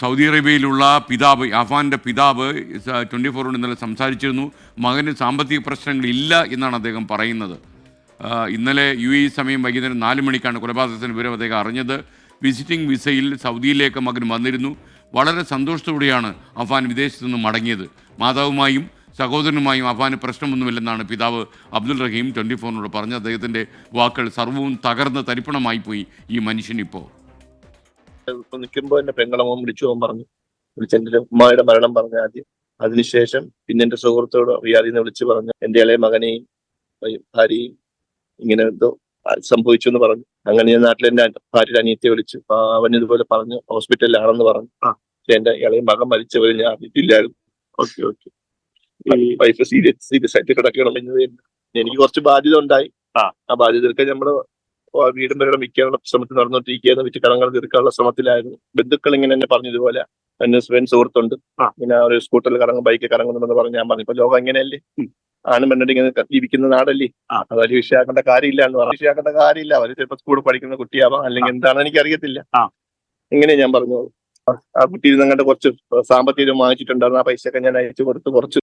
Saudi അറേബ്യയിലുള്ള പിതാവ് അഫാന്റെ പിതാവ് 24 ഇന്നലെ സംസാരിച്ചിരുന്നു. മകന് സാമ്പത്തിക പ്രശ്നങ്ങളില്ല എന്നാണ് അദ്ദേഹം പറയുന്നത്. ഇന്നലെ UAE സമയം വൈകുന്നേരം 4 മണിക്കാണ് കൊലപാതകത്തിന് വിവരം അദ്ദേഹം അറിഞ്ഞത്. വിസിറ്റിംഗ് വിസയിൽ സൗദിയിലേക്ക് മകൻ വന്നിരുന്നു. വളരെ സന്തോഷത്തോടെയാണ് അഫാൻ വിദേശത്തു നിന്ന് മടങ്ങിയത്. മാതാവുമായും സഹോദരനുമായും അഫാന് പ്രശ്നമൊന്നുമില്ലെന്നാണ് പിതാവ് അബ്ദുൾ റഹീം 24 പറഞ്ഞത്. അദ്ദേഹത്തിൻ്റെ വാക്കുകൾ: സർവ്വവും തകർന്ന് തരിപ്പണമായി പോയി ഈ മനുഷ്യനിപ്പോൾ. നിൽക്കുമ്പോ എന്റെ പെങ്ങളമ്മ വിളിച്ചു പോകാൻ പറഞ്ഞു. വിളിച്ചെന്റെ ഉമ്മയുടെ മരണം പറഞ്ഞു ആദ്യം. അതിനുശേഷം പിന്നെ എന്റെ സുഹൃത്തോട് റിയാദിന്ന് വിളിച്ചു പറഞ്ഞു എന്റെ ഇളയ മകനെയും ഭാര്യയും ഇങ്ങനെ എന്തോ സംഭവിച്ചു എന്ന് പറഞ്ഞു. അങ്ങനെ ഞാൻ നാട്ടിൽ എന്റെ ഭാര്യയുടെ അനിയത്തെ വിളിച്ചു. അവൻ ഇതുപോലെ പറഞ്ഞു ഹോസ്പിറ്റലിലാണെന്ന് പറഞ്ഞു. പക്ഷെ എന്റെ ഇളയ മകൻ മരിച്ചവരെ ഞാൻ അറിഞ്ഞിട്ടില്ലായിരുന്നു. ഓക്കെ വൈഫ് സീരിയസ് ആയിട്ട് കിടക്കണം. എനിക്ക് കുറച്ച് ബാധ്യത ഉണ്ടായി. ആ ബാധ്യതയൊക്കെ നമ്മുടെ വീടും വരെ വിൽക്കാനുള്ള ശ്രമത്തിൽ നടന്നുകൊണ്ടിരിക്കുകയായിരുന്നു. വിറ്റ് കടങ്ങൾ തീർക്കാനുള്ള ശ്രമത്തിലായിരുന്നു. ബന്ധുക്കൾ ഇങ്ങനെ എന്നെ പറഞ്ഞു ഇതുപോലെ എന്റെ സുഹൃത്തുണ്ട്, ഇങ്ങനെ ഒരു സ്കൂട്ടറിൽ കറങ്ങും, ബൈക്ക് കറങ്ങുന്നുണ്ടെന്ന് പറഞ്ഞ് ഞാൻ പറഞ്ഞു. ഇപ്പൊ ലോകം എങ്ങനെയല്ലേ, ആണും പെണ്ണും ഇങ്ങനെ ജീവിക്കുന്ന നാടല്ലേ, അതൊരു വിഷയാക്കേണ്ട കാര്യമില്ല എന്ന് പറഞ്ഞു. വിഷയാക്കേണ്ട കാര്യമില്ല, അവര് ചിലപ്പോൾ സ്കൂളിൽ പഠിക്കുന്ന കുട്ടിയാവാം, അല്ലെങ്കിൽ എന്താണെന്ന് എനിക്ക് അറിയത്തില്ല. ഇങ്ങനെ ഞാൻ പറഞ്ഞു. ആ കുട്ടി ഇരുന്നങ്ങാണ്ട് കുറച്ച് സാമ്പത്തികം വാങ്ങിച്ചിട്ടുണ്ടായിരുന്നു. ആ പൈസ ഒക്കെ ഞാൻ അയച്ചു കൊടുത്ത് കുറച്ച്